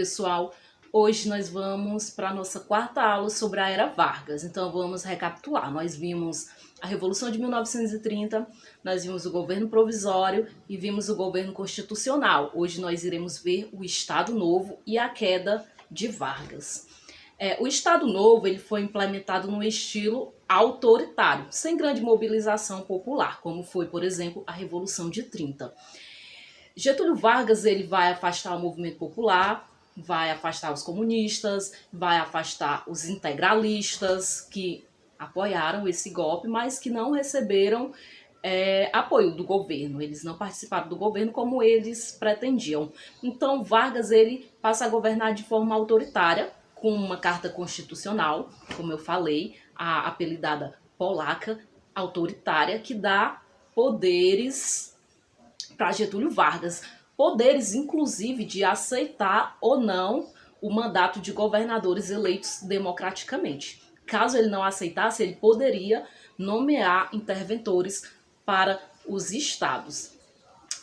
pessoal! Hoje nós vamos para a nossa quarta aula sobre a Era Vargas. Então vamos recapitular. Nós vimos a Revolução de 1930, nós vimos o governo provisório e vimos o governo constitucional. Hoje nós iremos ver o Estado Novo e a queda de Vargas. O Estado Novo ele foi implementado no estilo autoritário, sem grande mobilização popular, como foi, por exemplo, a Revolução de 30. Getúlio Vargas ele vai afastar o movimento popular, vai afastar os comunistas, vai afastar os integralistas que apoiaram esse golpe, mas que não receberam apoio do governo. Eles não participaram do governo como eles pretendiam. Então Vargas ele passa a governar de forma autoritária, com uma carta constitucional, como eu falei, a apelidada polaca, autoritária, que dá poderes para Getúlio Vargas, poderes inclusive de aceitar ou não o mandato de governadores eleitos democraticamente. Caso ele não aceitasse, ele poderia nomear interventores para os estados.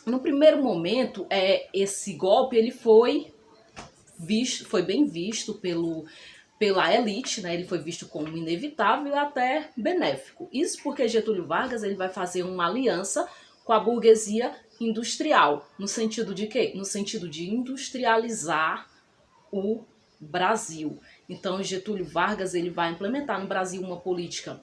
No primeiro momento, esse golpe ele foi bem visto pela elite, né? Ele foi visto como inevitável e até benéfico. Isso porque Getúlio Vargas ele vai fazer uma aliança com a burguesia industrial. No sentido de quê? No sentido de industrializar o Brasil. Então Getúlio Vargas ele vai implementar no Brasil uma política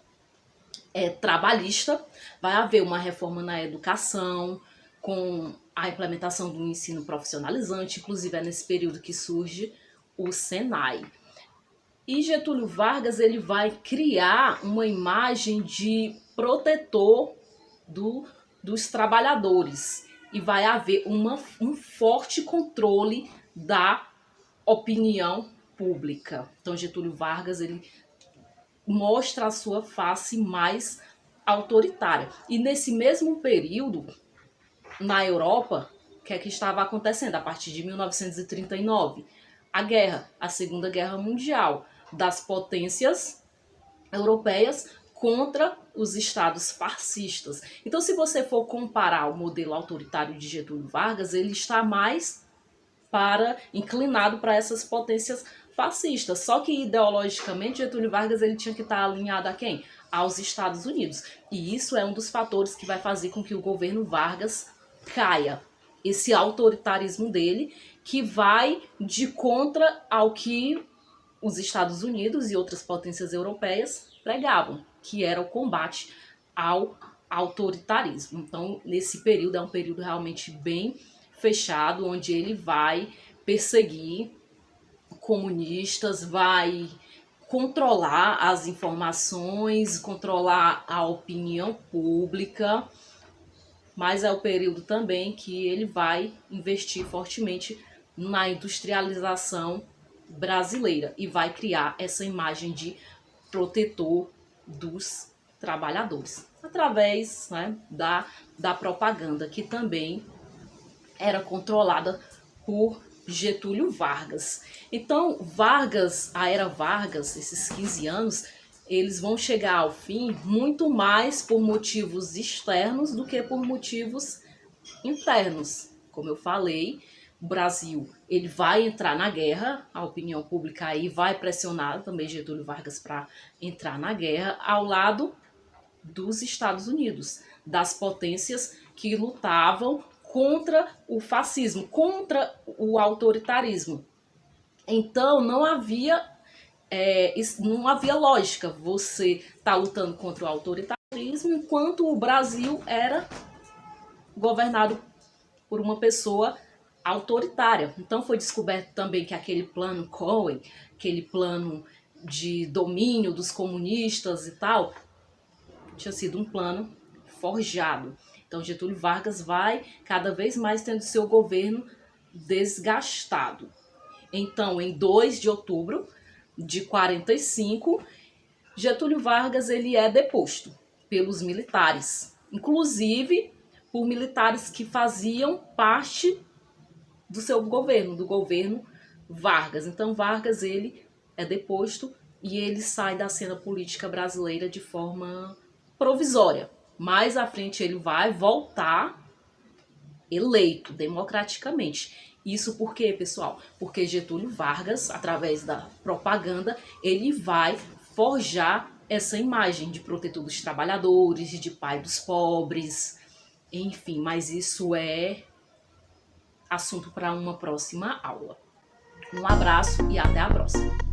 trabalhista, vai haver uma reforma na educação, com a implementação do ensino profissionalizante, inclusive é nesse período que surge o Senai. E Getúlio Vargas ele vai criar uma imagem de protetor dos trabalhadores e vai haver um forte controle da opinião pública. Então Getúlio Vargas ele mostra a sua face mais autoritária. E nesse mesmo período, na Europa, o que é que estava acontecendo? A partir de 1939, a Segunda Guerra Mundial, das potências europeias contra os estados fascistas. Então, se você for comparar o modelo autoritário de Getúlio Vargas, ele está mais inclinado para essas potências fascistas. Só que ideologicamente Getúlio Vargas ele tinha que estar alinhado a quem? Aos Estados Unidos. E isso é um dos fatores que vai fazer com que o governo Vargas caia. Esse autoritarismo dele que vai de contra ao que os Estados Unidos e outras potências europeias pregavam, que era o combate ao autoritarismo. Então, nesse período é um período realmente bem fechado, onde ele vai perseguir comunistas, vai controlar as informações, controlar a opinião pública, mas é o período também que ele vai investir fortemente na industrialização brasileira e vai criar essa imagem de protetor dos trabalhadores, através, né, da propaganda, que também era controlada por Getúlio Vargas. Então, a Era Vargas, esses 15 anos, eles vão chegar ao fim muito mais por motivos externos do que por motivos internos. Como eu falei, o Brasil ele vai entrar na guerra, a opinião pública aí vai pressionar também Getúlio Vargas para entrar na guerra ao lado dos Estados Unidos, das potências que lutavam contra o fascismo, contra o autoritarismo. Então não havia lógica você estar lutando contra o autoritarismo enquanto o Brasil era governado por uma pessoa autoritária. Então foi descoberto também que aquele plano Cohen, aquele plano de domínio dos comunistas e tal, tinha sido um plano forjado. Então Getúlio Vargas vai cada vez mais tendo seu governo desgastado. Então, em 2 de outubro de 45, Getúlio Vargas ele é deposto pelos militares, inclusive por militares que faziam parte do seu governo, do governo Vargas. Então Vargas ele é deposto e ele sai da cena política brasileira de forma provisória. Mais à frente ele vai voltar eleito democraticamente. Isso por quê, pessoal? Porque Getúlio Vargas, através da propaganda, ele vai forjar essa imagem de protetor dos trabalhadores, de pai dos pobres, enfim, mas isso é assunto para uma próxima aula. Um abraço e até a próxima!